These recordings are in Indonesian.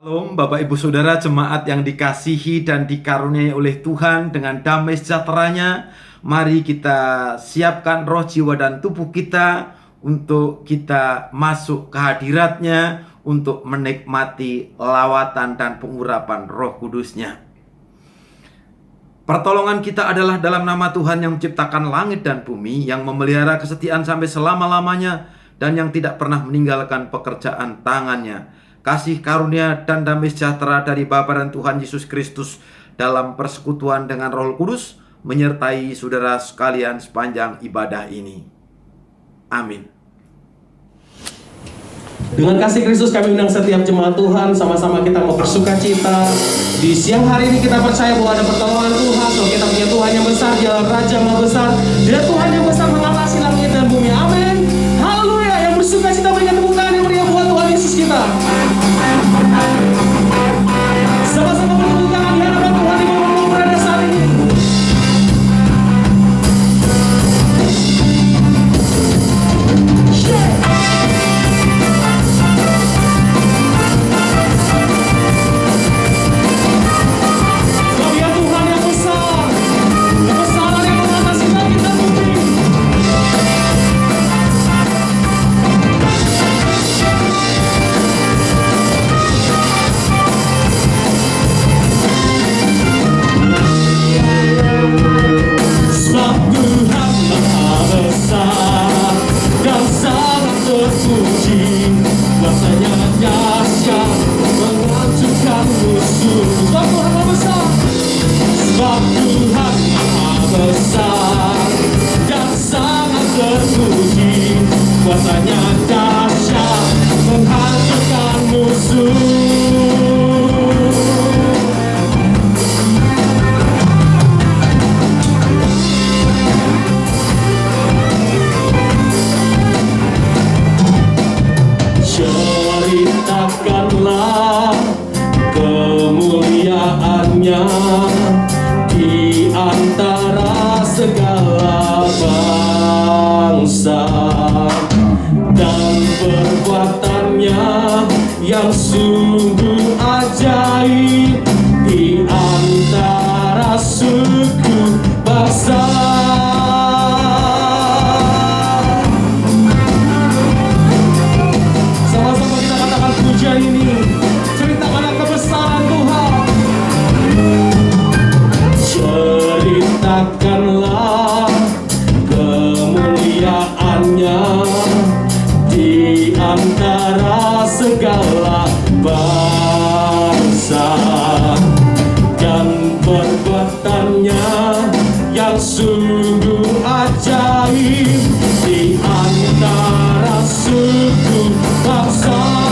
Shalom Bapak Ibu Saudara jemaat yang dikasihi dan dikaruniai oleh Tuhan, dengan damai sejahteranya mari kita siapkan roh, jiwa, dan tubuh kita untuk kita masuk ke hadirat-Nya untuk menikmati lawatan dan pengurapan Roh Kudus-Nya. Pertolongan kita adalah dalam nama Tuhan yang menciptakan langit dan bumi, yang memelihara kesetiaan sampai selama-lamanya, dan yang tidak pernah meninggalkan pekerjaan tangannya. Kasih karunia dan damai sejahtera dari Bapa dan Tuhan Yesus Kristus dalam persekutuan dengan Roh Kudus menyertai saudara sekalian sepanjang ibadah ini. Amin. Dengan kasih Kristus kami undang setiap jemaat Tuhan, sama-sama kita mau bersuka cita. Di siang hari ini kita percaya bahwa ada pertolongan Tuhan. Kalau kita punya Tuhan yang besar, Dia Raja Maha Besar, Dia Tuhan yang besar mengatasi langit dan bumi. Amin. Haleluya. Yang bersuka cita berikan tepuk tangan yang meriah buat Tuhan Yesus kita. Sama-sama bertepuk tangan di hadapan Tuhan di mana berada saat ini. Di antara segala bangsa, dan perbuatannya yang sungguh ajaib di antara suku bangsa. Sama-sama kita katakan pujian ini, ceritakan kebesaran Tuhan. Ceritakanlah kemuliaannya di antara segala bangsa, dan perbuatannya yang sungguh ajaib di antara suku bangsa.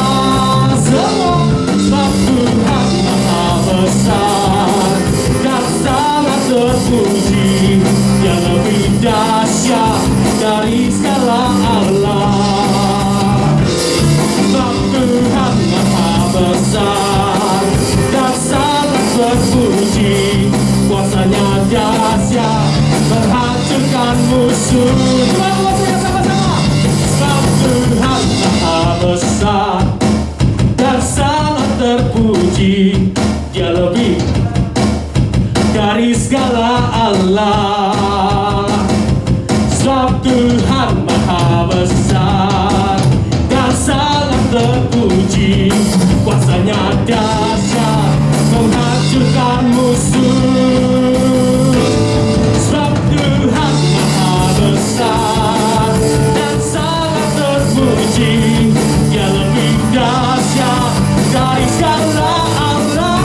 Sebab Tuhan Maha Besar dan sangat terpuji, Dia lebih dahsyat dari segala Allah. Sebab Tuhan Maha Besar dan sangat terpuji, kuasanya dahsyat menghancurkan musuh. Coba kuasanya sama-sama. Sebab Tuhan Maha Besar dan sangat terpuji, Dia lebih dari segala Allah. Sebab Tuhan Maha Besar dan sangat terpuji, kuasanya dahsyat menghancurkan musuh. Sebab Tuhan Maha Besar dan sangat terpuji, Dia lebih dahsyat dari segala Allah.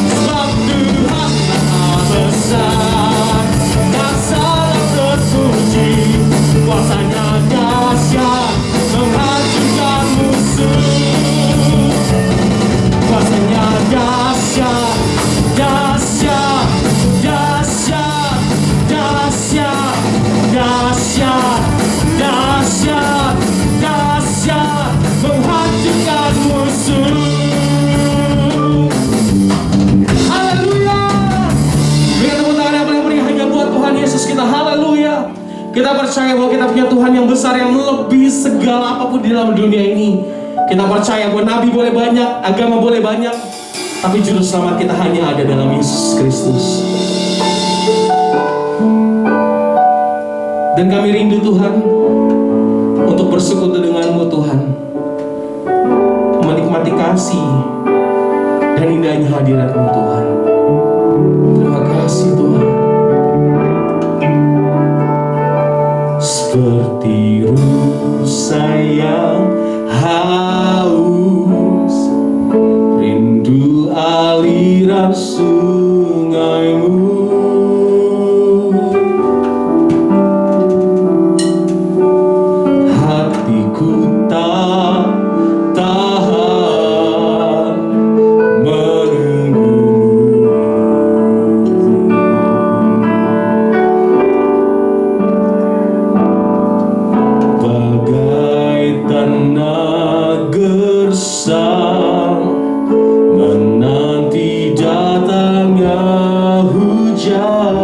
Sebab Tuhan Maha Besar dan sangat terpuji, kuasanya dahsyat menghancurkan musuh. Kuasanya dahsyat, dahsyat, dahsyat, dahsyat, dahsyat, dahsyat, dahsyat, menghancurkan musuh. Haleluya. Berikan tepuk tangan yang paling meriah hanya buat Tuhan Yesus kita. Haleluya. Kita percaya bahwa kita punya Tuhan yang besar, yang lebih segala apapun di dalam dunia ini. Kita percaya bahwa nabi boleh banyak, agama boleh banyak, tapi juru selamat kita hanya ada dalam Yesus Kristus. Dan kami rindu Tuhan untuk bersekutu denganmu Tuhan, menikmati kasih dan indahnya hadiratmu Tuhan. Terima kasih Tuhan. Seperti rusa yang haus, rindu aliran sungaimu. Hatiku tak tahan menunggumu. Bagai tanah gersang menanti datangnya hujan.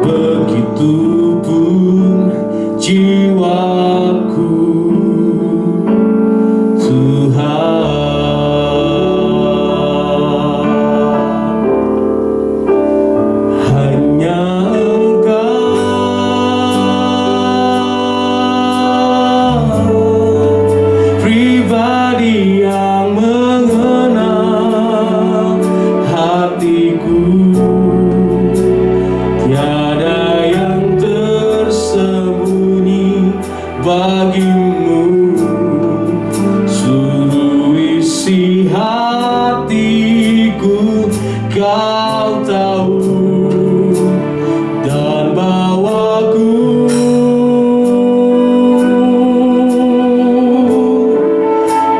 Begitupun jiwaku Tuhan, hanya pribadi yang mengenal hatiku, tiada yang tersembunyi bagimu. Seluruh isi hatiku kau tahu, dan bawaku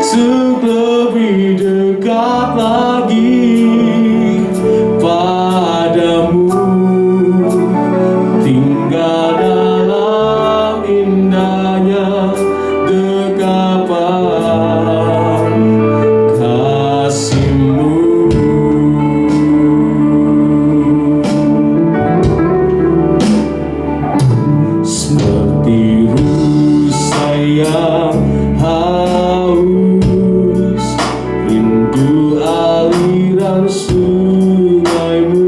untuk lebih dekat lagi padamu, tinggal dalam indahnya dekapan kasih-Mu. Seperti rusa yang haus, rindu aliran sungaimu.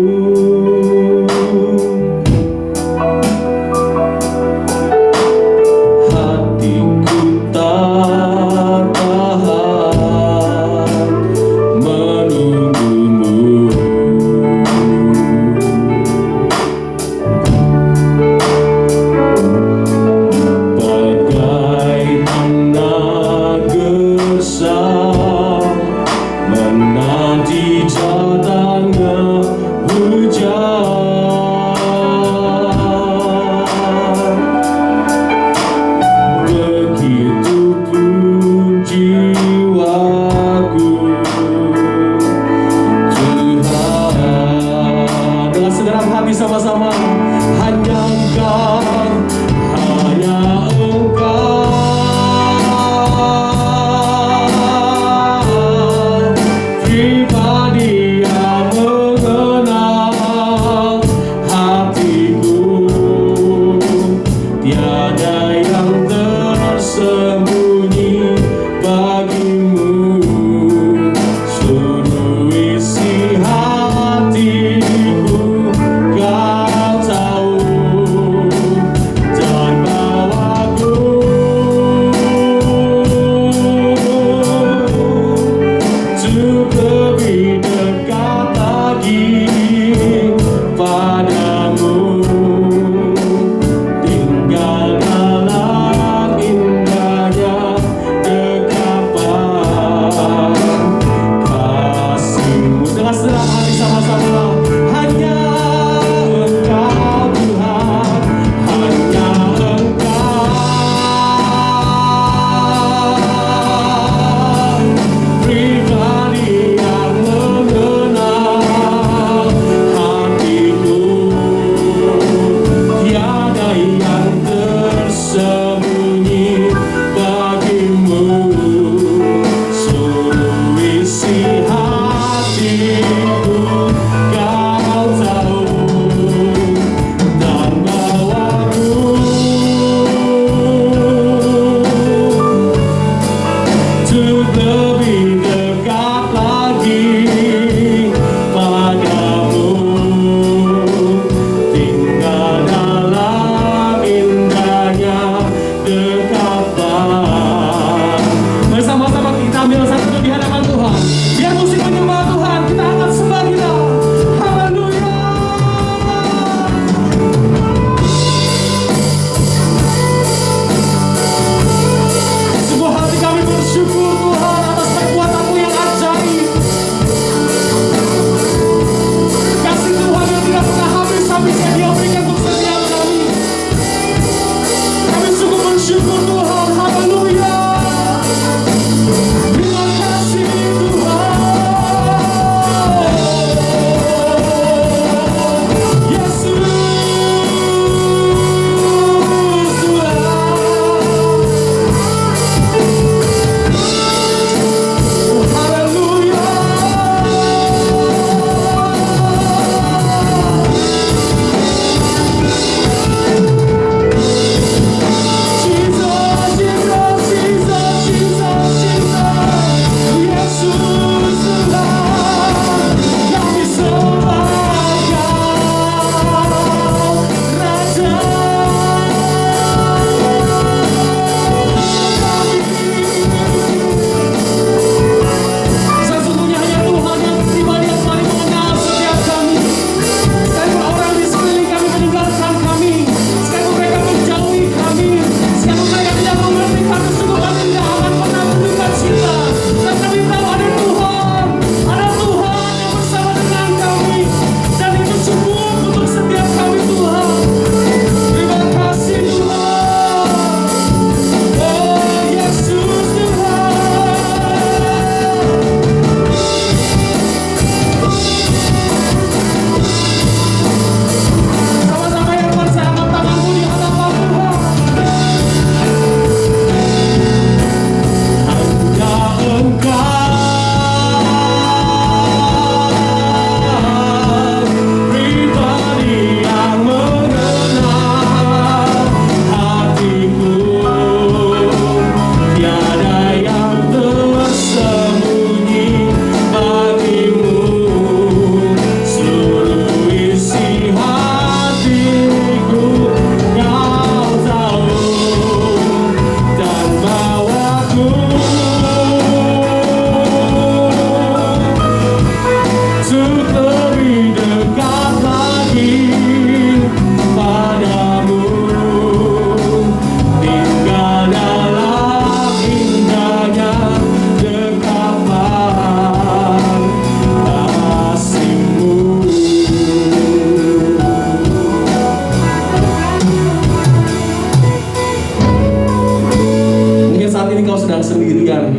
sedang sendirian.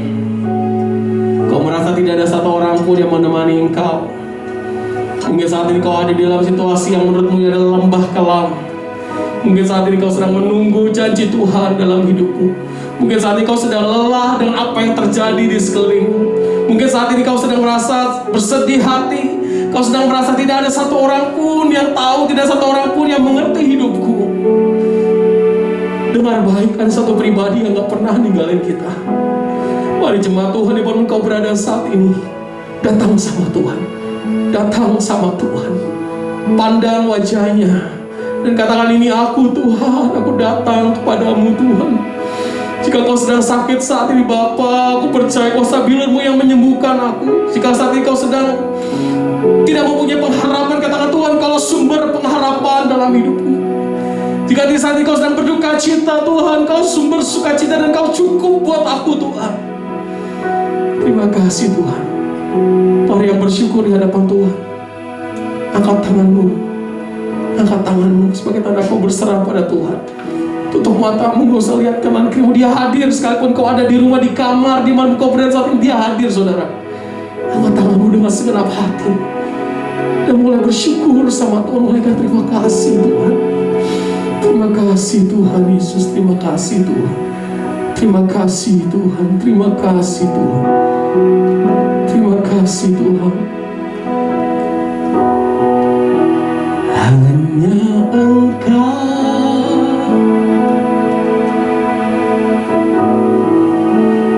Kau merasa tidak ada satu orang pun yang menemani engkau. Mungkin saat ini kau ada di dalam situasi yang menurutmu adalah lembah kelam. Mungkin saat ini kau sedang menunggu janji Tuhan dalam hidupmu. Mungkin saat ini kau sedang lelah dengan apa yang terjadi di sekelilingmu. Mungkin saat ini kau sedang merasa bersedih hati. Kau sedang merasa tidak ada satu orang pun yang tahu, tidak satu orang pun yang mengerti hidupku. Dengar baik, ada satu pribadi yang gak pernah ninggalin kita. Mari jemaat Tuhan, dimanapun kau berada saat ini, datang sama Tuhan. Datang sama Tuhan. Pandang wajahnya dan katakan, ini aku Tuhan, aku datang kepadamu Tuhan. Jika kau sedang sakit saat ini Bapa, aku percaya kuasa bilur-Mu yang menyembuhkan aku. Jika saat ini kau sedang tidak mempunyai pengharapan, katakan Tuhan, kalau sumber pengharapan dalam hidupku. Jika di saat ini kau sedang berduka cita, Tuhan, kau sumber sukacita dan kau cukup buat aku Tuhan. Terima kasih Tuhan. Para yang bersyukur di hadapan Tuhan, angkat tanganmu. Angkat tanganmu sebagai tanda kau berserah pada Tuhan. Tutup matamu, gak usah lihat kanan kirimu. Dia hadir sekalipun kau ada di rumah, di kamar, di mana kau berada saat ini. Dia hadir, saudara. Angkat tanganmu dengan segenap hati dan mulai bersyukur sama Tuhan. Mulai terima kasih Tuhan. Terima kasih Tuhan Yesus. Terima kasih Tuhan. Terima kasih Tuhan. Terima kasih Tuhan. Terima kasih Tuhan. Hanya Engkau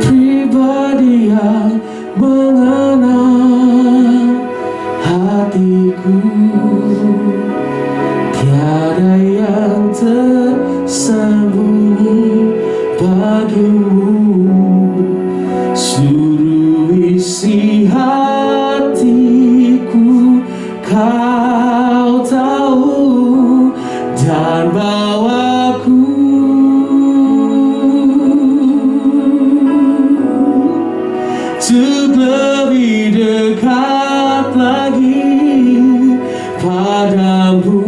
pribadi yang mengenal hatiku. Tiada yang tersembunyi bagimu. Seluruh isi hatiku Kau tahu dan bawaku untuk lebih dekat lagi padamu,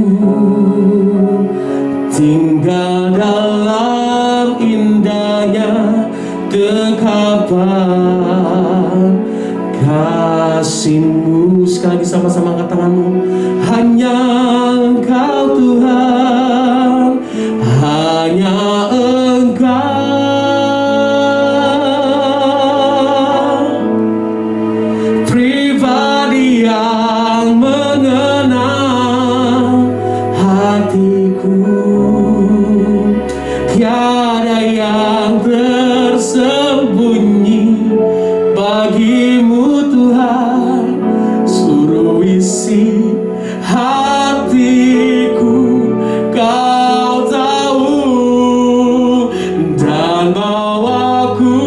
tinggal dalam indahnya dekapan kasih-Mu. Sekali lagi sama-sama angkat tanganmu. Hanya Engkau Tuhan, hanya Engkau pribadi yang mengenal hatiku. Tiada yang tersembunyi bagimu Tuhan. Seluruh isi hatiku Kau tahu dan bawaku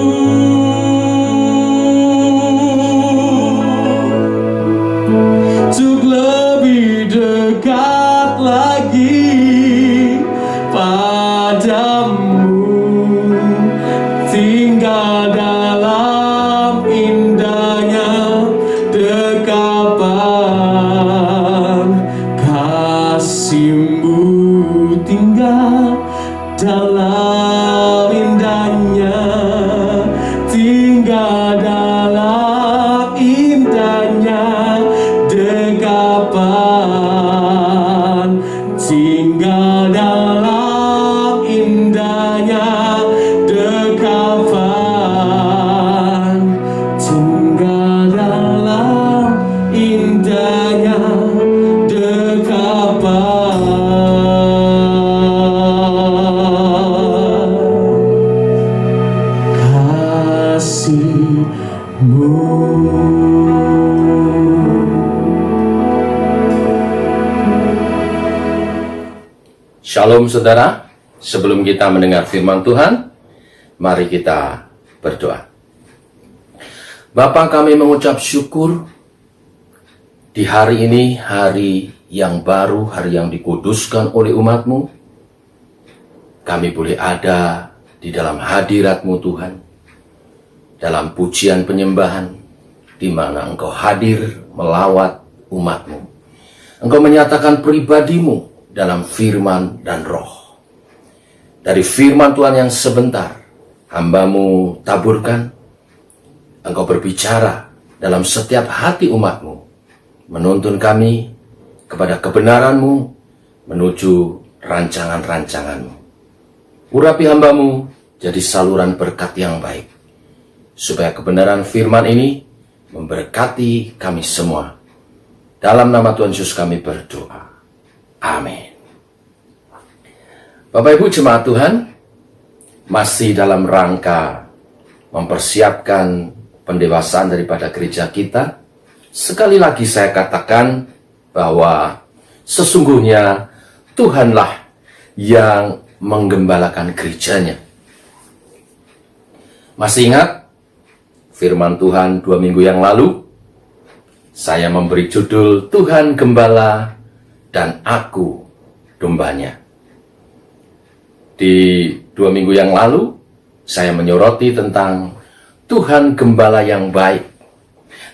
untuk lebih dekat lagi padamu, tinggal dalam indahnya dekapan kasih-Mu, tinggal dalam indahnya, tinggal dalam indahnya dekapan, tinggal dalam indahnya dekapan, tinggal dalam indahnya dekapan kasih-Mu. Shalom saudara, sebelum kita mendengar firman Tuhan, mari kita berdoa. Bapa, kami mengucap syukur di hari ini, hari yang baru, hari yang dikuduskan oleh umat-Mu. Kami boleh ada di dalam hadirat-Mu Tuhan, dalam pujian penyembahan, di mana Engkau hadir melawat umat-Mu. Engkau menyatakan pribadi-Mu dalam firman dan roh. Dari firman Tuhan yang sebentar hamba-Mu taburkan. Engkau berbicara dalam setiap hati umat-Mu, menuntun kami kepada kebenaran-Mu menuju rancangan-rancangan-Mu. Urapi hamba-Mu jadi saluran berkat yang baik, supaya kebenaran firman ini memberkati kami semua. Dalam nama Tuhan Yesus kami berdoa. Amin. Bapak Ibu jemaat Tuhan, masih dalam rangka mempersiapkan pendewasaan daripada gereja kita, sekali lagi saya katakan bahwa sesungguhnya Tuhanlah yang menggembalakan gerejanya. Masih ingat firman Tuhan 2 minggu yang lalu? Saya memberi judul Tuhan Gembala dan Aku Dombanya. Di 2 minggu yang lalu, saya menyoroti tentang Tuhan Gembala yang baik.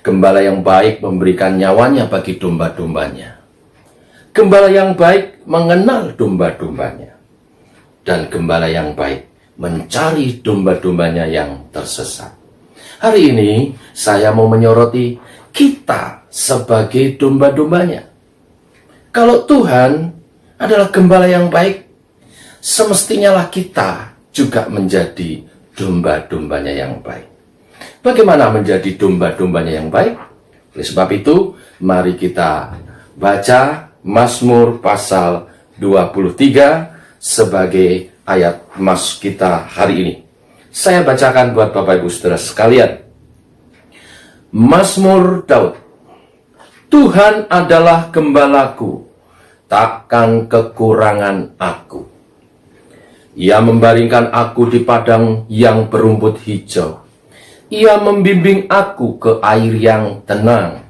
Gembala yang baik memberikan nyawanya bagi domba-dombanya. Gembala yang baik mengenal domba-dombanya. Dan gembala yang baik mencari domba-dombanya yang tersesat. Hari ini saya mau menyoroti kita sebagai domba-dombanya. Kalau Tuhan adalah gembala yang baik, semestinya lah kita juga menjadi domba-dombanya yang baik. Bagaimana menjadi domba-dombanya yang baik? Oleh sebab itu, mari kita baca Mazmur pasal 23 sebagai ayat mas kita hari ini. Saya bacakan buat Bapak Ibu Saudara sekalian. Mazmur Daud. Tuhan adalah gembalaku, takkan kekurangan aku. Ia membaringkan aku di padang yang berumput hijau. Ia membimbing aku ke air yang tenang.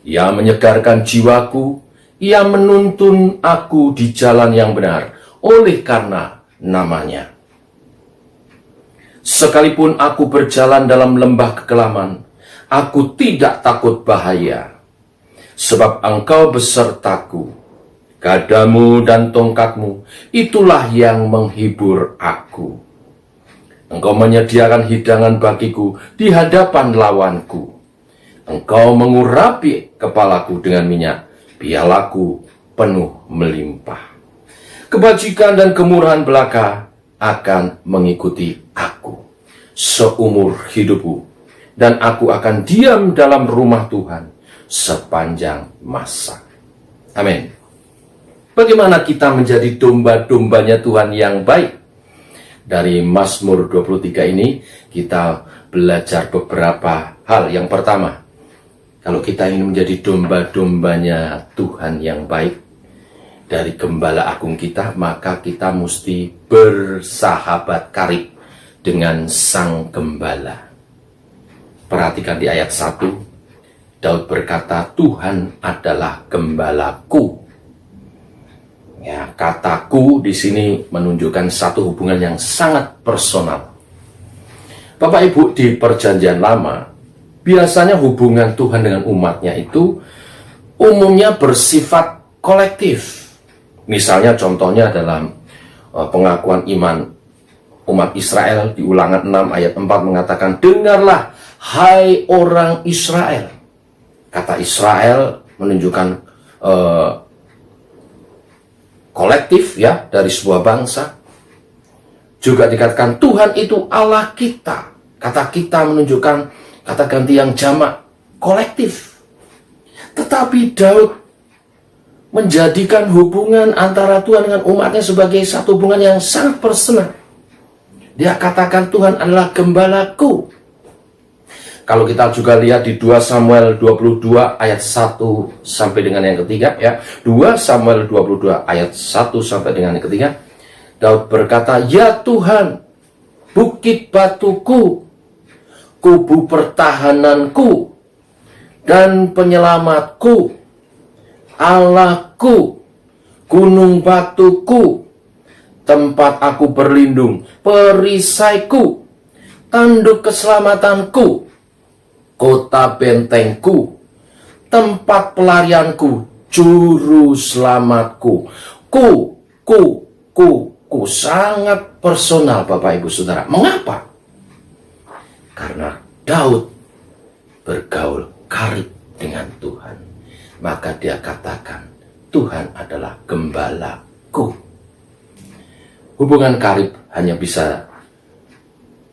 Ia menyegarkan jiwaku. Ia menuntun aku di jalan yang benar oleh karena namanya. Sekalipun aku berjalan dalam lembah kekelaman, aku tidak takut bahaya. Sebab Engkau besertaku. Gadamu dan tongkatmu, itulah yang menghibur aku. Engkau menyediakan hidangan bagiku di hadapan lawanku. Engkau mengurapi kepalaku dengan minyak, pialaku penuh melimpah. Kebajikan dan kemurahan belaka akan mengikuti aku seumur hidupku, dan aku akan diam dalam rumah Tuhan sepanjang masa. Amin. Bagaimana kita menjadi domba-dombanya Tuhan yang baik? Dari Mazmur 23 ini kita belajar beberapa hal. Yang pertama, kalau kita ingin menjadi domba-dombanya Tuhan yang baik, dari gembala agung kita, maka kita mesti bersahabat karib dengan sang gembala. Perhatikan di ayat 1, Daud berkata, Tuhan adalah gembalaku. Ya, kataku di sini menunjukkan satu hubungan yang sangat personal. Bapak Ibu, di Perjanjian Lama, biasanya hubungan Tuhan dengan umatnya itu umumnya bersifat kolektif. Misalnya contohnya dalam pengakuan iman umat Israel di Ulangan 6 ayat 4 mengatakan, dengarlah hai orang Israel. Kata Israel menunjukkan kolektif ya, dari sebuah bangsa. Juga dikatakan Tuhan itu Allah kita. Kata kita menunjukkan kata ganti yang jamak, kolektif. Tetapi Daud menjadikan hubungan antara Tuhan dengan umatnya sebagai satu hubungan yang sangat personal. Dia katakan Tuhan adalah gembalaku. Kalau kita juga lihat di 2 Samuel 22 ayat 1 sampai dengan yang ketiga ya. 2 Samuel 22 ayat 1 sampai dengan yang ketiga. Daud berkata, ya Tuhan, bukit batuku, kubu pertahananku, dan penyelamatku, Allahku, gunung batuku, tempat aku berlindung, perisaiku, tanduk keselamatanku, kota bentengku, tempat pelarianku, juru selamatku, ku, hidupku sangat personal, Bapak Ibu Saudara. Mengapa? Karena Daud bergaul karib dengan Tuhan. Maka dia katakan, Tuhan adalah gembalaku. Hubungan karib hanya bisa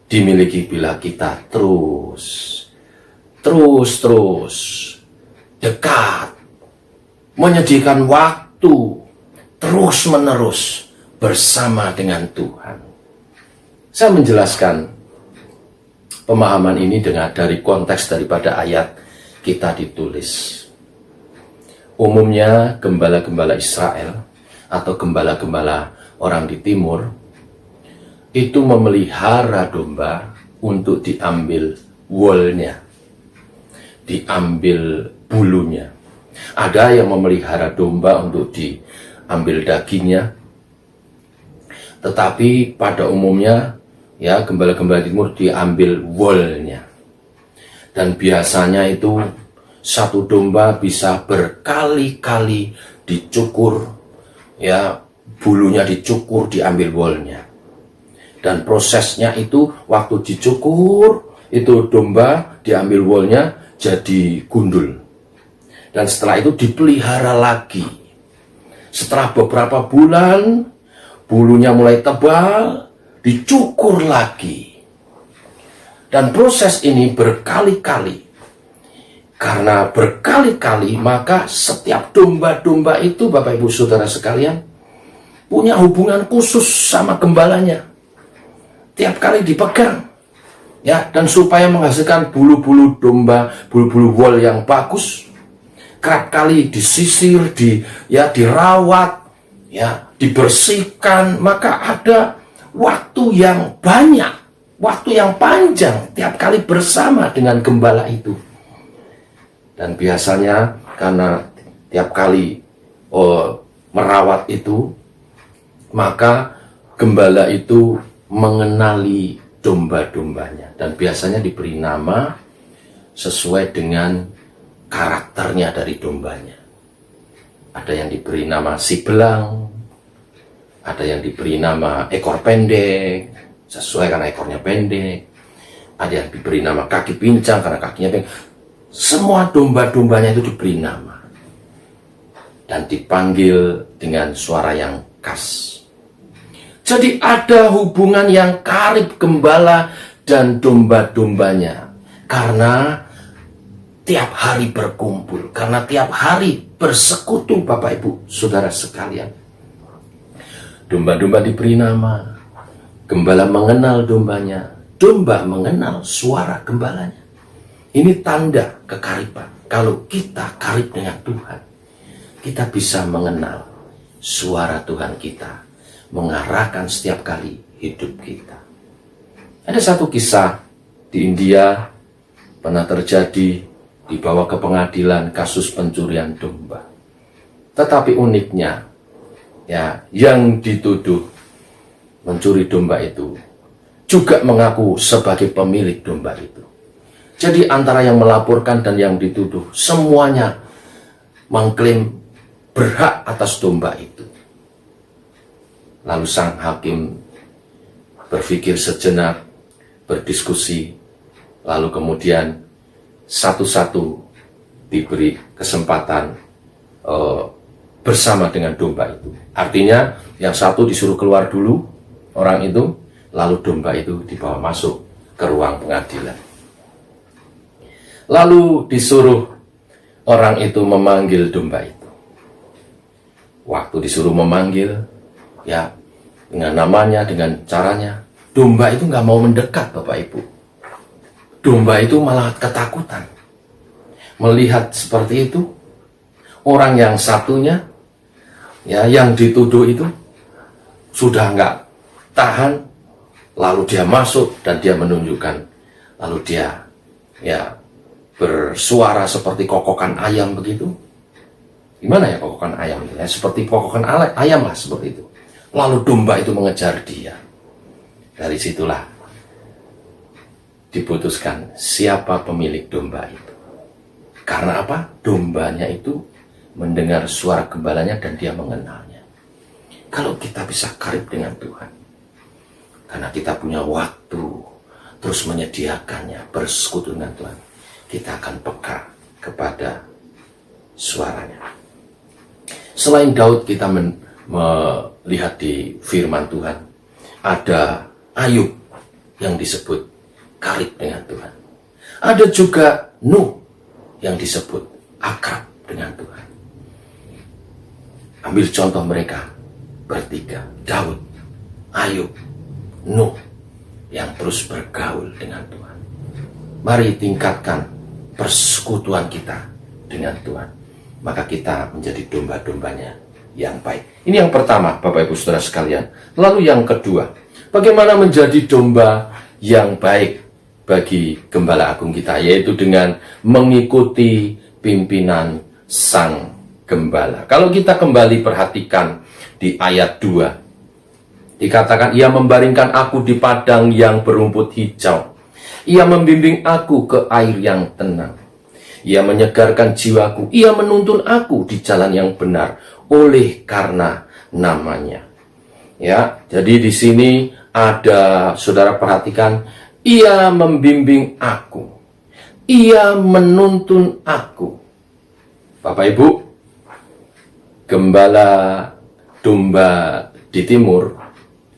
dimiliki bila kita terus dekat, menyediakan waktu terus-menerus bersama dengan Tuhan. Saya menjelaskan pemahaman ini dari konteks daripada ayat kita ditulis. Umumnya gembala-gembala Israel atau gembala-gembala orang di timur itu memelihara domba untuk diambil woolnya, diambil bulunya. Ada yang memelihara domba untuk diambil dagingnya. Tetapi pada umumnya ya gembala-gembala timur diambil woolnya. Dan biasanya itu satu domba bisa berkali-kali dicukur, ya bulunya dicukur, diambil woolnya. Dan prosesnya itu waktu dicukur, itu domba diambil woolnya jadi gundul. Dan setelah itu dipelihara lagi. Setelah beberapa bulan, bulunya mulai tebal, dicukur lagi. Dan proses ini berkali-kali. Karena berkali-kali, maka setiap domba-domba itu, Bapak Ibu Saudara sekalian, punya hubungan khusus sama gembalanya. Tiap kali dipegang, ya, dan supaya menghasilkan bulu-bulu domba, bulu-bulu wool yang bagus, kerap kali disisir, dirawat, ya, dibersihkan, maka ada waktu yang banyak, waktu yang panjang tiap kali bersama dengan gembala itu. Dan biasanya karena tiap kali merawat itu, maka gembala itu mengenali domba-dombanya. Dan biasanya diberi nama sesuai dengan karakternya dari dombanya. Ada yang diberi nama si belang, ada yang diberi nama ekor pendek, sesuai karena ekornya pendek. Ada yang diberi nama kaki pincang karena kakinya pendek. Semua domba-dombanya itu diberi nama dan dipanggil dengan suara yang khas. Jadi ada hubungan yang karib gembala dan domba-dombanya karena tiap hari berkumpul, karena tiap hari bersekutu, Bapak Ibu Saudara sekalian. Domba-domba diberi nama, gembala mengenal dombanya, domba mengenal suara gembalanya. Ini tanda kekariban. Kalau kita karib dengan Tuhan, kita bisa mengenal suara Tuhan kita, mengarahkan setiap kali hidup kita. Ada satu kisah di India pernah terjadi, dibawa ke pengadilan kasus pencurian domba. Tetapi uniknya, ya, yang dituduh mencuri domba itu juga mengaku sebagai pemilik domba itu. Jadi antara yang melaporkan dan yang dituduh, semuanya mengklaim berhak atas domba itu. Lalu sang hakim berpikir sejenak, berdiskusi, lalu kemudian satu-satu diberi kesempatan bersama dengan domba itu. Artinya yang satu disuruh keluar dulu, orang itu, lalu domba itu dibawa masuk ke ruang pengadilan. Lalu disuruh orang itu memanggil domba itu. Waktu disuruh memanggil, ya, dengan namanya, dengan caranya, domba itu nggak mau mendekat, Bapak Ibu. Domba itu malah ketakutan. Melihat seperti itu, orang yang satunya, ya, yang dituduh itu sudah nggak tahan, lalu dia masuk dan dia menunjukkan, lalu dia, ya, bersuara seperti kokokan ayam begitu. Gimana ya kokokan ayam? Ya, seperti kokokan ayam lah, seperti itu. Lalu domba itu mengejar dia. Dari situlah diputuskan siapa pemilik domba itu. Karena apa? Dombanya itu mendengar suara gembalanya dan dia mengenalnya. kalau kita bisa karib dengan Tuhan. Karena kita punya waktu, terus menyediakannya, bersekutu dengan Tuhan, kita akan peka kepada suaranya. Selain Daud, kita melihat di firman Tuhan, ada Ayub yang disebut karib dengan Tuhan. Ada juga Nuh yang disebut akrab dengan Tuhan. Ambil contoh mereka bertiga, Daud, Ayub, Nuh, yang terus bergaul dengan Tuhan. Mari tingkatkan persekutuan kita dengan Tuhan, maka kita menjadi domba-dombanya yang baik. Ini yang pertama, Bapak Ibu Saudara sekalian. Lalu yang kedua, bagaimana menjadi domba yang baik bagi Gembala Agung kita, yaitu dengan mengikuti pimpinan Sang Gembala. Kalau kita kembali perhatikan di ayat 2, dikatakan, ia membaringkan aku di padang yang berumput hijau, ia membimbing aku ke air yang tenang, ia menyegarkan jiwaku, ia menuntun aku di jalan yang benar oleh karena namanya. Ya, jadi di sini ada, saudara perhatikan, ia membimbing aku, ia menuntun aku. Bapak Ibu, gembala domba di timur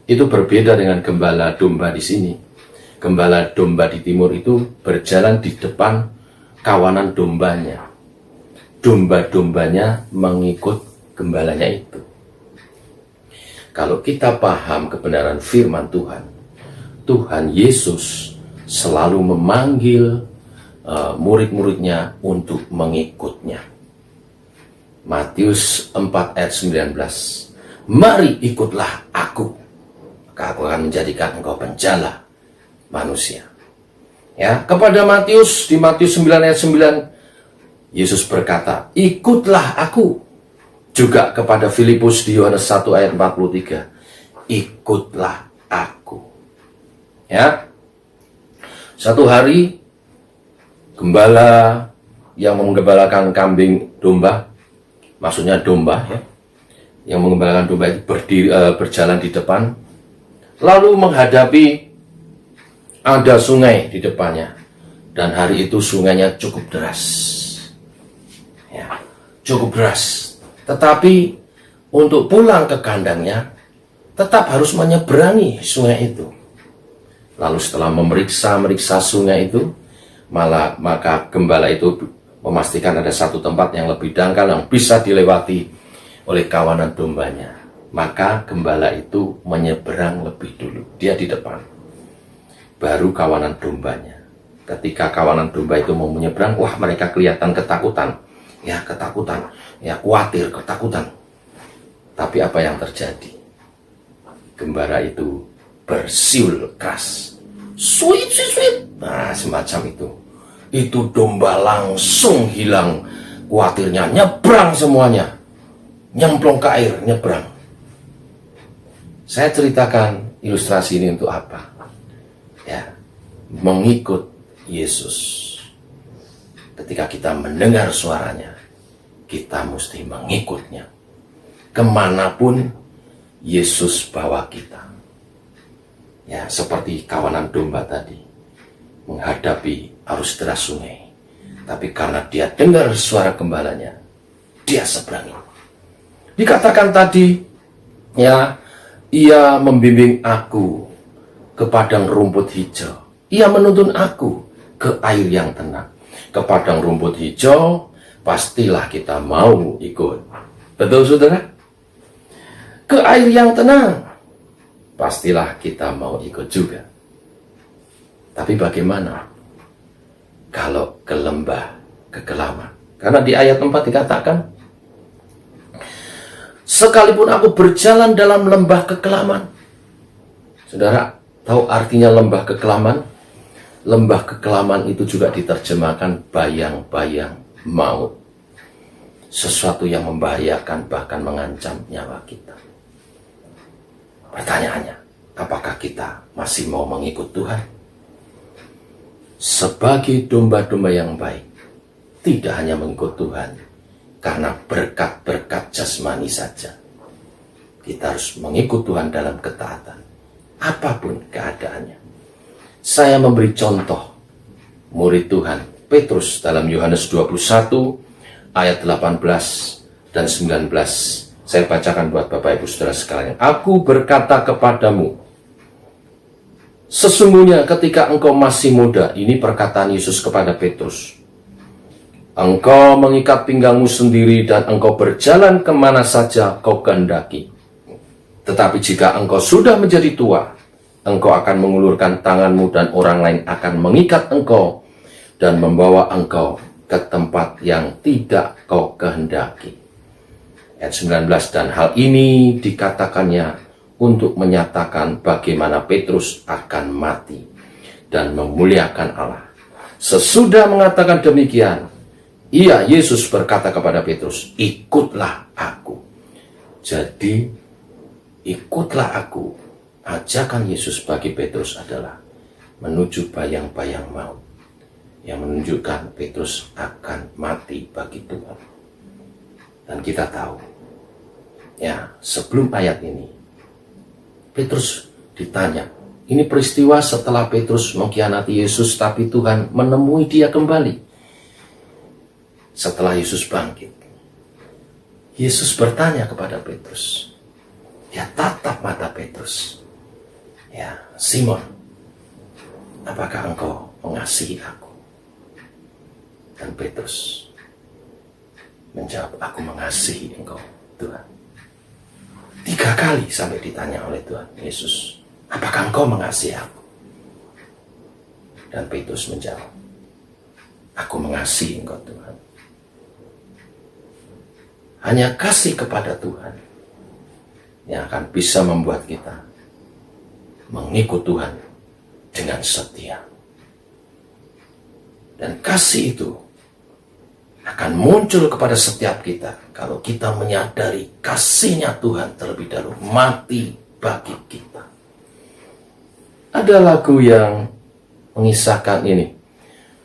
itu berbeda dengan gembala domba di sini. Gembala domba di timur itu berjalan di depan kawanan dombanya. Domba-dombanya mengikut gembalanya itu. Kalau kita paham kebenaran firman Tuhan, Tuhan Yesus selalu memanggil murid-muridnya untuk mengikutnya. Matius 4 ayat 19, mari ikutlah aku, maka aku akan menjadikan engkau penjala manusia. Ya, kepada Matius, di Matius 9 ayat 9, Yesus berkata, ikutlah aku. Juga kepada Filipus di Yohanes 1 ayat 43, ikutlah aku. Ya, satu hari gembala yang menggembalakan kambing domba, maksudnya domba ya, yang menggembalakan domba itu berjalan di depan, lalu menghadapi ada sungai di depannya, dan hari itu sungainya cukup deras, ya, cukup deras. Tetapi untuk pulang ke kandangnya tetap harus menyeberangi sungai itu. Lalu setelah memeriksa sungai itu, maka gembala itu memastikan ada satu tempat yang lebih dangkal yang bisa dilewati oleh kawanan dombanya. Maka gembala itu menyeberang lebih dulu, dia di depan, baru kawanan dombanya. Ketika kawanan domba itu mau menyeberang, wah, mereka kelihatan ketakutan, ya khawatir, ketakutan. Tapi apa yang terjadi? Gembala itu bersiul keras, suit. Nah, semacam itu. Itu domba langsung hilang khawatirnya, nyebrang semuanya, nyemplung ke air, nyebrang. Saya ceritakan ilustrasi ini untuk apa? Ya, mengikut Yesus. Ketika kita mendengar suaranya, kita mesti mengikutnya. Kemanapun Yesus bawa kita. Ya, seperti kawanan domba tadi, menghadapi arus deras sungai. Tapi karena dia dengar suara gembalanya, dia seberangi. Dikatakan tadi, ya, ia membimbing aku ke padang rumput hijau. Ia menuntun aku ke air yang tenang. Ke padang rumput hijau, pastilah kita mau ikut. Betul, saudara? Ke air yang tenang, pastilah kita mau ikut juga. Tapi bagaimana kalau ke lembah kekelaman? Karena di ayat 4 dikatakan, sekalipun aku berjalan dalam lembah kekelaman. Saudara tahu artinya lembah kekelaman? Lembah kekelaman itu juga diterjemahkan bayang-bayang maut. Sesuatu yang membahayakan, bahkan mengancam nyawa kita. Pertanyaannya, apakah kita masih mau mengikut Tuhan? Sebagai domba-domba yang baik, tidak hanya mengikut Tuhan karena berkat-berkat jasmani saja. Kita harus mengikut Tuhan dalam ketaatan, apapun keadaannya. Saya memberi contoh murid Tuhan Petrus dalam Yohanes 21 ayat 18 dan 19. Saya bacakan buat Bapak Ibu Saudara sekalian. Aku berkata kepadamu, sesungguhnya ketika engkau masih muda, ini perkataan Yesus kepada Petrus, engkau mengikat pinggangmu sendiri dan engkau berjalan kemana saja kau kehendaki. Tetapi jika engkau sudah menjadi tua, engkau akan mengulurkan tanganmu dan orang lain akan mengikat engkau dan membawa engkau ke tempat yang tidak kau kehendaki. Ayat 19, dan hal ini dikatakannya untuk menyatakan bagaimana Petrus akan mati dan memuliakan Allah. Sesudah mengatakan demikian, Yesus berkata kepada Petrus, ikutlah aku. Jadi, ikutlah aku. Ajakan Yesus bagi Petrus adalah menuju bayang-bayang maut, yang menunjukkan Petrus akan mati bagi Tuhan. Dan kita tahu, sebelum ayat ini, Petrus ditanya, ini peristiwa setelah Petrus mengkhianati Yesus, tapi Tuhan menemui dia kembali. Setelah Yesus bangkit, Yesus bertanya kepada Petrus, tatap mata Petrus, Simon, apakah engkau mengasihi aku? Dan Petrus menjawab, aku mengasihi engkau, Tuhan. 3 kali sampai ditanya oleh Tuhan Yesus, apakah engkau mengasihi aku? Dan Petrus menjawab, aku mengasihi engkau, Tuhan. Hanya kasih kepada Tuhan yang akan bisa membuat kita mengikut Tuhan dengan setia. Dan kasih itu akan muncul kepada setiap kita kalau kita menyadari kasihnya Tuhan terlebih dahulu mati bagi kita. Ada lagu yang mengisahkan ini,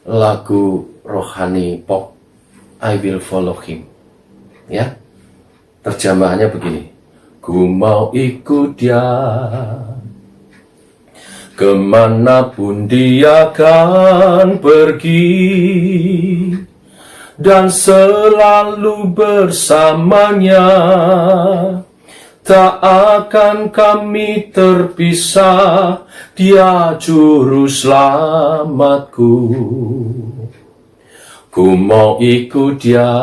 lagu rohani pop, I Will Follow Him. Terjemahannya begini, ku mau ikut dia kemanapun dia akan pergi, dan selalu bersamanya, tak akan kami terpisah, dia juru selamatku. Ku mau ikut dia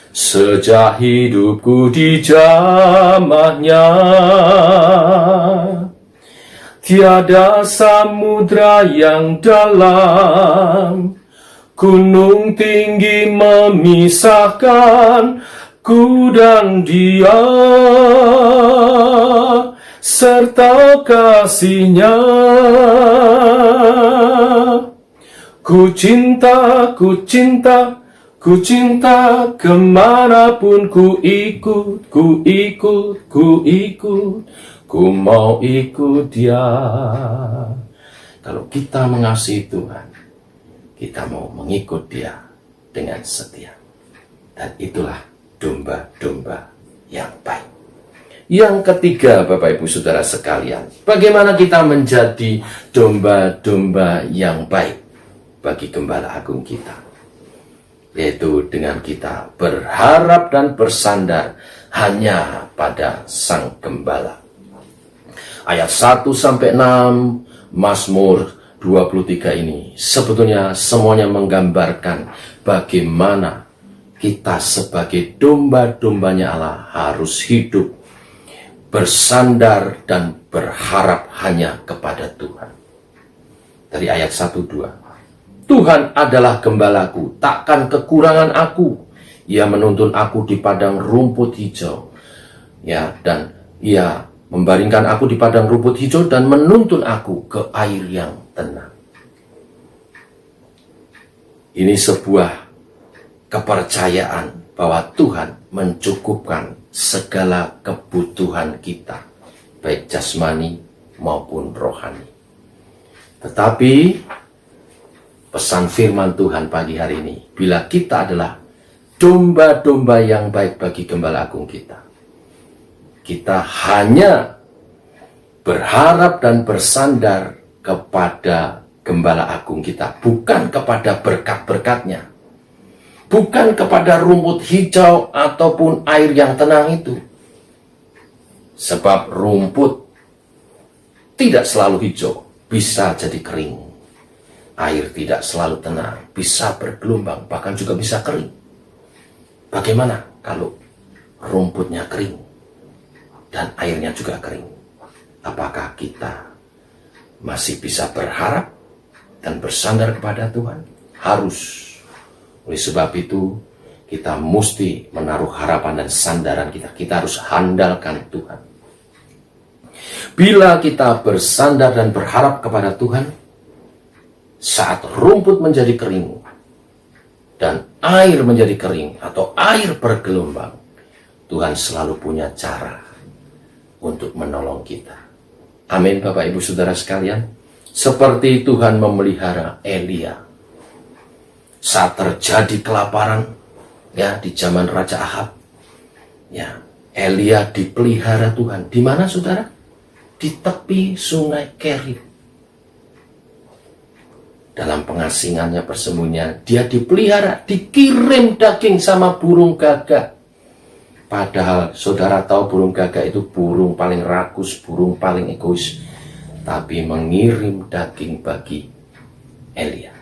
sejak hidupku di jamahnya. Tiada samudra yang dalam, gunung tinggi memisahkan ku dan dia, serta kasihnya. Ku cinta, ku cinta, ku cinta, kemanapun ku ikut, ku ikut, ku ikut, ku mau ikut dia. Kalau kita mengasihi Tuhan, kita mau mengikut dia dengan setia. Dan itulah domba-domba yang baik. Yang ketiga, Bapak Ibu Saudara sekalian, bagaimana kita menjadi domba-domba yang baik bagi Gembala Agung kita? Yaitu dengan kita berharap dan bersandar hanya pada Sang Gembala. Ayat 1-6 Mazmur 23 ini sebetulnya semuanya menggambarkan bagaimana kita sebagai domba-dombanya Allah harus hidup bersandar dan berharap hanya kepada Tuhan. Dari ayat 1-2, Tuhan adalah gembalaku, takkan kekurangan aku. Ia menuntun aku di padang rumput hijau, dan Ia membaringkan aku di padang rumput hijau dan menuntun aku ke air yang tenang. Ini sebuah kepercayaan bahwa Tuhan mencukupkan segala kebutuhan kita, baik jasmani maupun rohani. Tetapi pesan firman Tuhan pagi hari ini, bila kita adalah domba-domba yang baik bagi Gembala Agung kita, kita hanya berharap dan bersandar kepada Gembala Agung kita, bukan kepada berkat-berkatnya, bukan kepada rumput hijau ataupun air yang tenang itu. Sebab rumput tidak selalu hijau, bisa jadi kering. Air tidak selalu tenang, bisa bergelombang, bahkan juga bisa kering. Bagaimana kalau rumputnya kering dan airnya juga kering? Apakah kita masih bisa berharap dan bersandar kepada Tuhan? Harus. Oleh sebab itu, kita mesti menaruh harapan dan sandaran kita. Kita harus handalkan Tuhan. Bila kita bersandar dan berharap kepada Tuhan, saat rumput menjadi kering dan air menjadi kering atau air bergelombang, Tuhan selalu punya cara untuk menolong kita. Amin, Bapak Ibu Saudara sekalian. Seperti Tuhan memelihara Elia saat terjadi kelaparan ya di zaman Raja Ahab. Ya, Elia dipelihara Tuhan. Di mana, Saudara? Di tepi sungai Kerit. Dalam pengasingannya, persembunyian, dia dipelihara, dikirim daging sama burung gagak. Padahal saudara tahu burung gagak itu burung paling rakus, burung paling egois. Tapi mengirim daging bagi Elia.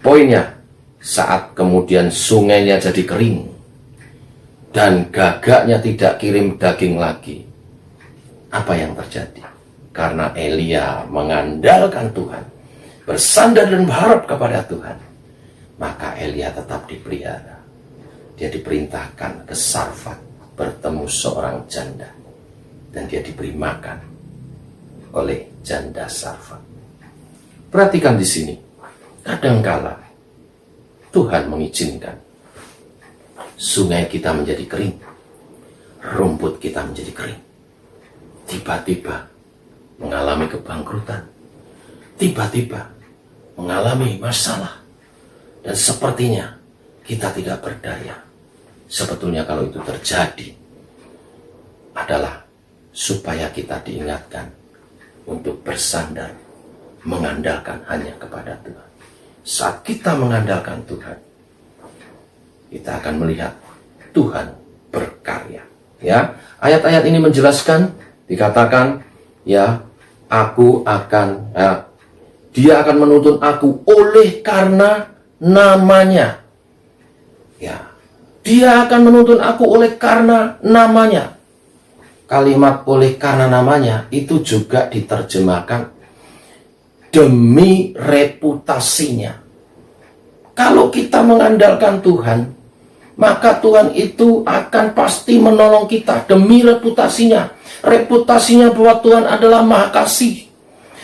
Poinnya, saat kemudian sungainya jadi kering dan gagaknya tidak kirim daging lagi, apa yang terjadi? Karena Elia mengandalkan Tuhan, bersandar dan berharap kepada Tuhan, maka Elia tetap dipelihara. Dia diperintahkan ke Sarfat bertemu seorang janda, dan dia diberi makan oleh janda Sarfat. Perhatikan di sini, kadangkala Tuhan mengizinkan sungai kita menjadi kering, rumput kita menjadi kering, tiba-tiba mengalami kebangkrutan, tiba-tiba mengalami masalah, dan sepertinya kita tidak berdaya. Sebetulnya kalau itu terjadi adalah supaya kita diingatkan untuk bersandar, mengandalkan hanya kepada Tuhan. Saat kita mengandalkan Tuhan, kita akan melihat Tuhan berkarya. Ya, ayat-ayat ini menjelaskan, dikatakan, ya, dia akan menuntun aku oleh karena namanya. Ya, dia akan menuntun aku oleh karena namanya. Kalimat oleh karena namanya itu juga diterjemahkan demi reputasinya. Kalau kita mengandalkan Tuhan, maka Tuhan itu akan pasti menolong kita demi reputasinya. Reputasinya bahwa Tuhan adalah Maha Kasih.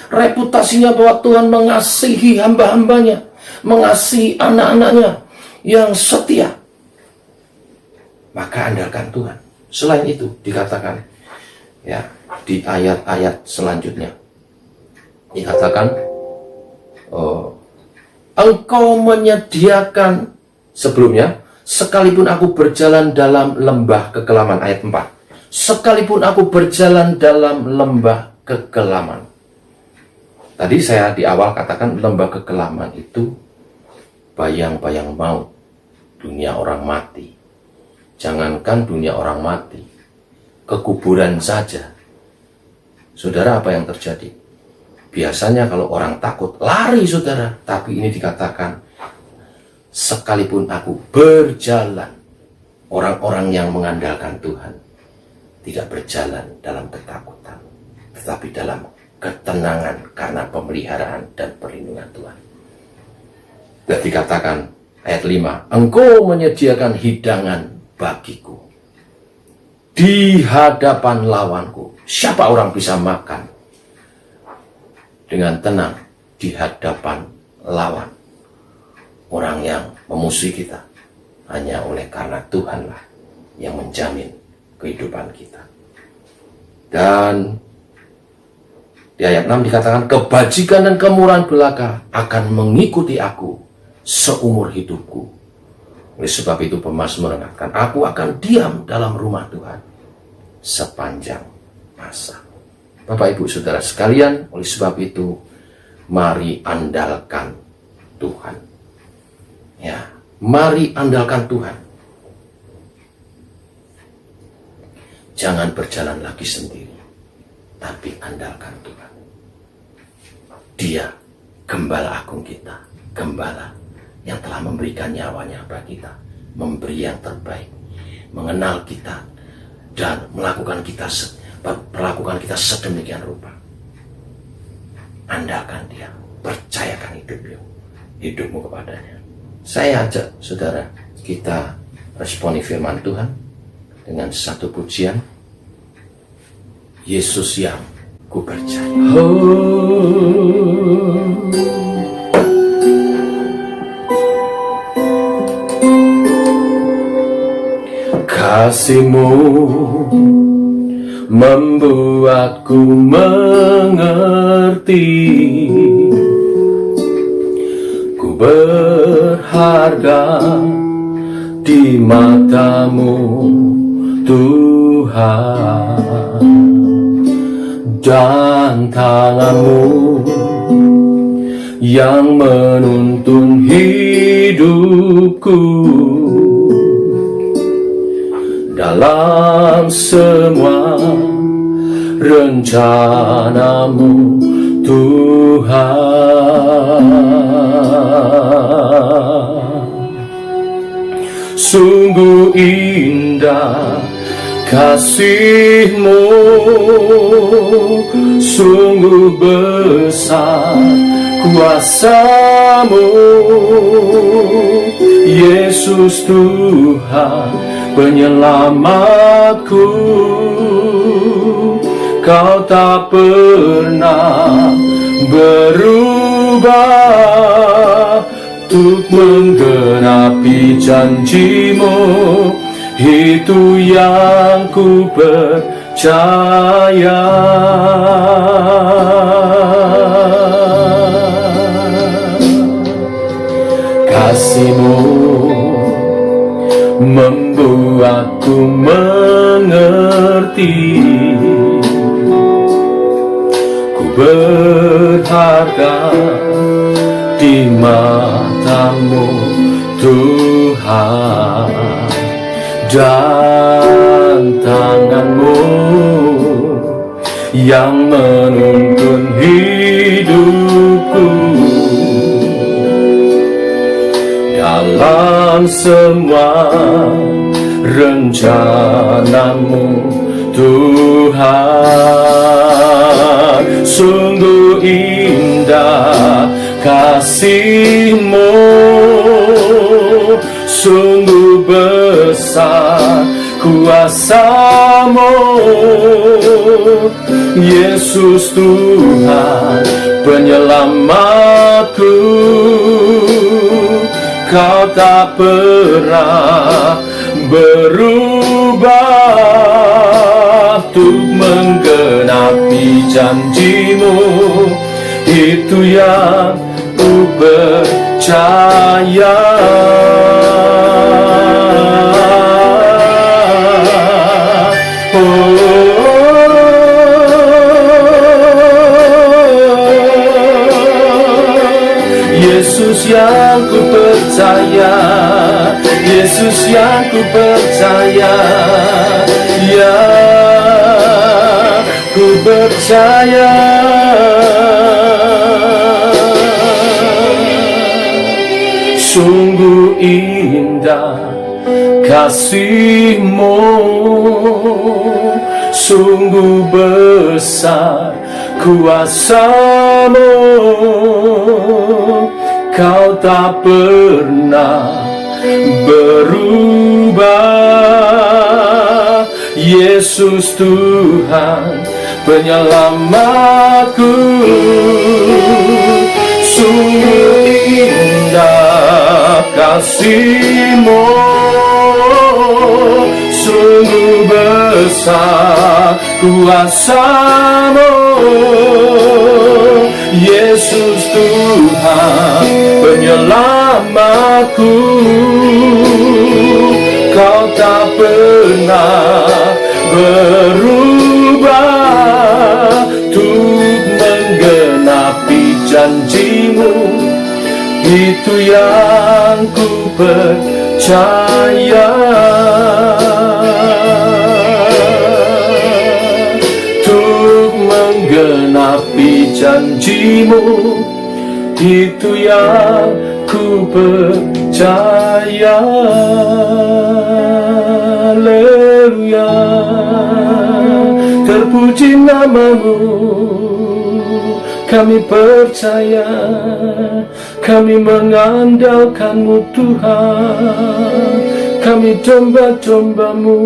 Reputasinya bahwa Tuhan mengasihi hamba-hambanya, mengasihi anak-anaknya yang setia. Maka andalkan Tuhan. Selain itu dikatakan, ya, di ayat-ayat selanjutnya dikatakan, engkau menyediakan, sebelumnya, sekalipun aku berjalan dalam lembah kekelaman, ayat 4. Sekalipun aku berjalan dalam lembah kekelaman. Tadi saya di awal katakan lembah kekelaman itu bayang-bayang maut, dunia orang mati. Jangankan dunia orang mati, kekuburan saja. Saudara, apa yang terjadi? Biasanya kalau orang takut, lari saudara. Tapi ini dikatakan, sekalipun aku berjalan, orang-orang yang mengandalkan Tuhan tidak berjalan dalam ketakutan, tetapi dalam ketenangan karena pemeliharaan dan perlindungan Tuhan. Dan dikatakan ayat 5, engkau menyediakan hidangan bagiku di hadapan lawanku. Siapa orang bisa makan dengan tenang di hadapan lawan? Orang yang memusuhi kita, hanya oleh karena Tuhanlah yang menjamin kehidupan kita. Dan di ayat 6 dikatakan, kebajikan dan kemurahan belaka akan mengikuti aku seumur hidupku. Oleh sebab itu pemazmur mengatakan, aku akan diam dalam rumah Tuhan sepanjang masa. Bapak Ibu Saudara sekalian, oleh sebab itu mari andalkan Tuhan. Ya, mari andalkan Tuhan. Jangan berjalan lagi sendiri, tapi andalkan Tuhan. Dia gembala agung kita, gembala yang telah memberikan nyawanya bagi kita, memberi yang terbaik, mengenal kita dan melakukan kita sedemikian rupa. Andalkan Dia, percayakan hidupmu kepadanya. Saya ajak saudara kita responi firman Tuhan dengan satu pujian, Yesus yang ku percaya. Kasih-Mu membuatku mengerti, ku berharga di mata-Mu Tuhan, dan tangan-Mu yang menuntun hidupku. Dalam semua rencana-Mu Tuhan, sungguh indah kasih-Mu, sungguh besar kuasa-Mu, Yesus Tuhan penyelamatku. Kau tak pernah berubah untuk menggenapi janji-Mu, itu yang ku percaya. Kasih-Mu membuatku mengerti, ku berharga di mata-Mu Tuhan, dan tangan-Mu yang menuntun hidupku. Dalam semua rencana-Mu Tuhan, sungguh indah kasih-Mu, sungguh besar kuasa-Mu, Yesus Tuhan penyelamatku. Kau tak pernah berubah untuk menggenapi janji-Mu, itu yang ku percaya. Yesus yang ku percaya, Yesus yang ku percaya, ya ku percaya. Sungguh indah kasih-Mu, sungguh besar kuasa-Mu, Kau tak pernah berubah, Yesus Tuhan penyelamatku. Sungguh indah kasih-Mu, sungguh besar kuasa-Mu, Yesus Tuhan penyelamatku. Kau tak pernah berubah untuk menggenapi janjimu. Itu yang ku percaya. Untuk menggenapi janjimu, itu yang ku percaya. Haleluya, terpuji namamu. Kami percaya, kami mengandalkanmu Tuhan. Kami domba-dombamu,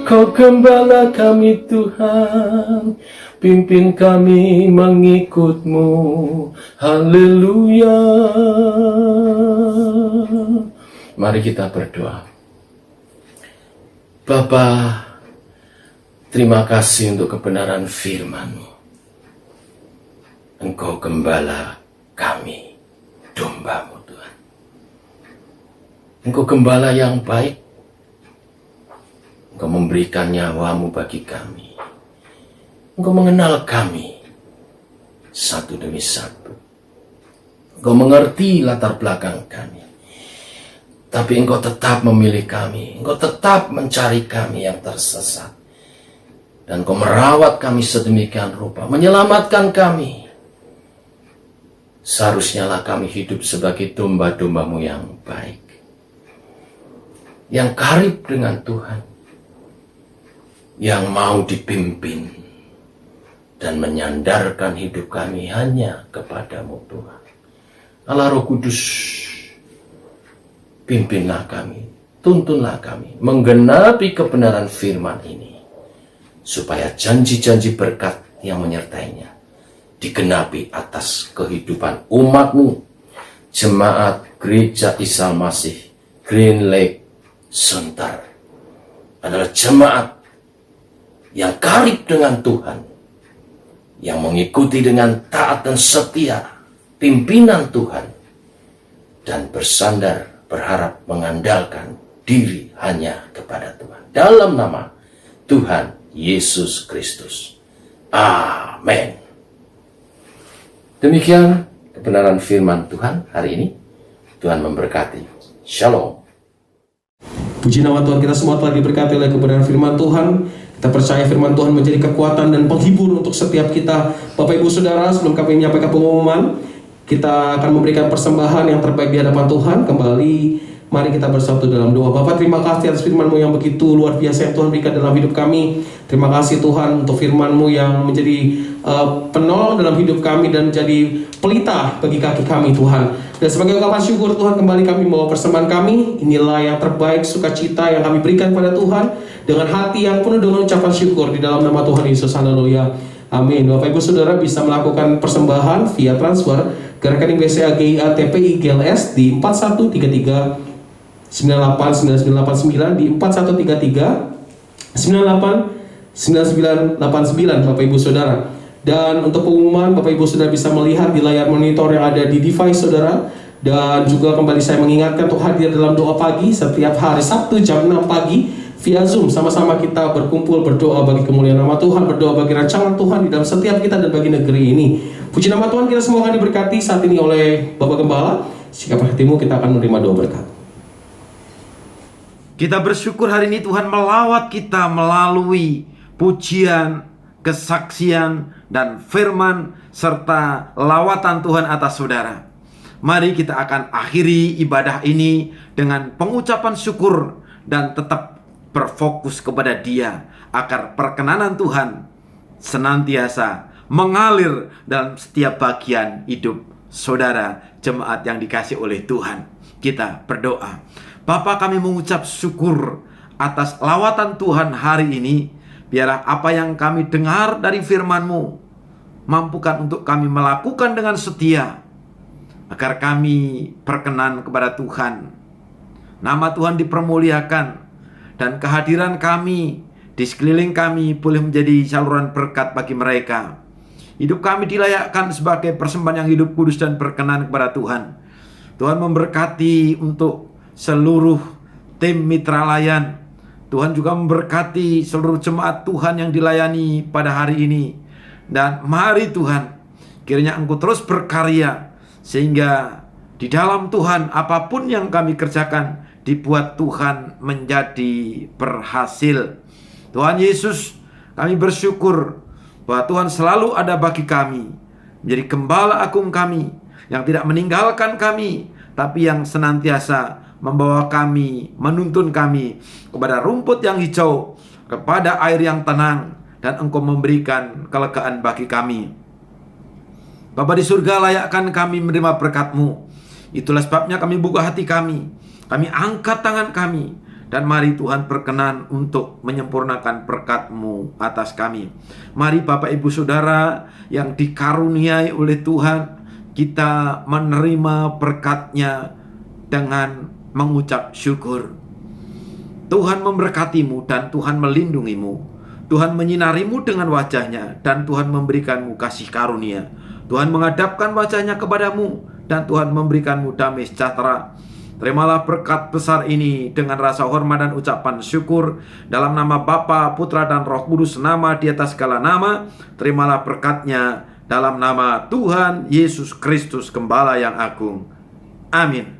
Kau gembala kami Tuhan. Pimpin kami mengikutmu. Haleluya. Mari kita berdoa. Bapa, terima kasih untuk kebenaran firman-Mu. Engkau gembala kami, domba-Mu Tuhan. Engkau gembala yang baik. Engkau memberikan nyawa-Mu bagi kami. Engkau mengenal kami satu demi satu. Engkau mengerti latar belakang kami. Tapi Engkau tetap memilih kami. Engkau tetap mencari kami yang tersesat. Dan Engkau merawat kami sedemikian rupa. Menyelamatkan kami. Seharusnya lah kami hidup sebagai domba-domba-Mu yang baik. Yang karib dengan Tuhan. Yang mau dipimpin. Dan menyandarkan hidup kami hanya kepada-Mu Tuhan. Allah Roh Kudus, pimpinlah kami, tuntunlah kami, menggenapi kebenaran firman ini. Supaya janji-janji berkat yang menyertainya digenapi atas kehidupan umat-Mu. Jemaat Gereja Isa Masih Green Lake Sunter adalah jemaat yang karib dengan Tuhan, yang mengikuti dengan taat dan setia pimpinan Tuhan, dan bersandar berharap mengandalkan diri hanya kepada Tuhan. Dalam nama Tuhan Yesus Kristus. Amin. Demikian kebenaran firman Tuhan hari ini. Tuhan memberkati. Shalom. Puji nama Tuhan, kita semua telah diberkati oleh kebenaran firman Tuhan. Kita percaya firman Tuhan menjadi kekuatan dan penghibur untuk setiap kita. Bapak Ibu Saudara, sebelum kami menyampaikan pengumuman, kita akan memberikan persembahan yang terbaik di hadapan Tuhan. Kembali, mari kita bersatu dalam doa. Bapak, terima kasih atas firman-Mu yang begitu luar biasa yang Tuhan berikan dalam hidup kami. Terima kasih Tuhan untuk firman-Mu yang menjadi penolong dalam hidup kami dan menjadi pelita bagi kaki kami Tuhan. Dan sebagai ungkapan syukur Tuhan, kembali kami membawa persembahan kami. Inilah yang terbaik, sukacita yang kami berikan kepada Tuhan dengan hati yang penuh dengan ucapan syukur di dalam nama Tuhan Yesus. Haleluya. Amin. Bapak Ibu Saudara bisa melakukan persembahan via transfer ke rekening BCA GIA TPI GLS di 4133 989989 di 4133 989989 Bapak Ibu Saudara. Dan untuk pengumuman, Bapak Ibu Saudara bisa melihat di layar monitor yang ada di device Saudara. Dan juga kembali saya mengingatkan untuk hadir dalam doa pagi setiap hari Sabtu jam 6 pagi via Zoom. Sama-sama kita berkumpul berdoa bagi kemuliaan nama Tuhan, berdoa bagi rancangan Tuhan di dalam setiap kita dan bagi negeri ini. Puji nama Tuhan, kita semua akan diberkati saat ini oleh Bapak Gembala. Sikap hatimu, kita akan menerima doa berkat. Kita bersyukur hari ini Tuhan melawat kita melalui pujian, kesaksian, dan firman serta lawatan Tuhan atas saudara. Mari kita akan akhiri ibadah ini dengan pengucapan syukur dan tetap berfokus kepada Dia agar perkenanan Tuhan senantiasa mengalir dalam setiap bagian hidup saudara jemaat yang dikasih oleh Tuhan. Kita berdoa. Bapa, kami mengucap syukur atas lawatan Tuhan hari ini. Biarlah apa yang kami dengar dari firman-Mu mampukan untuk kami melakukan dengan setia, agar kami berkenan kepada Tuhan. Nama Tuhan dipermuliakan, dan kehadiran kami di sekeliling kami boleh menjadi saluran berkat bagi mereka. Hidup kami dilayakkan sebagai persembahan yang hidup, kudus, dan berkenan kepada Tuhan. Tuhan memberkati untuk seluruh tim mitra layan. Tuhan juga memberkati seluruh jemaat Tuhan yang dilayani pada hari ini. Dan mari Tuhan, kiranya Engkau terus berkarya, sehingga di dalam Tuhan apapun yang kami kerjakan dibuat Tuhan menjadi berhasil. Tuhan Yesus, kami bersyukur bahwa Tuhan selalu ada bagi kami, menjadi gembala agung kami, yang tidak meninggalkan kami, tapi yang senantiasa membawa kami, menuntun kami kepada rumput yang hijau, kepada air yang tenang, dan Engkau memberikan kelegaan bagi kami. Bapa di surga, layakkan kami menerima berkat-Mu. Itulah sebabnya kami buka hati kami angkat tangan kami, dan mari Tuhan berkenan untuk menyempurnakan berkat-Mu atas kami. Mari Bapak Ibu Saudara yang dikaruniai oleh Tuhan, kita menerima berkat-Nya dengan mengucap syukur. Tuhan memberkatimu dan Tuhan melindungimu. Tuhan menyinarimu dengan wajah-Nya dan Tuhan memberikanmu kasih karunia. Tuhan menghadapkan wajah-Nya kepadamu dan Tuhan memberikanmu damai sejahtera. Terimalah berkat besar ini dengan rasa hormat dan ucapan syukur. Dalam nama Bapa, Putra, dan Roh Kudus, nama di atas segala nama. Terimalah berkat-Nya dalam nama Tuhan Yesus Kristus, Gembala yang agung. Amin.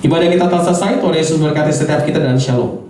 Ibadah kita telah selesai. Tuhan Yesus berkati setiap kita dan shalom.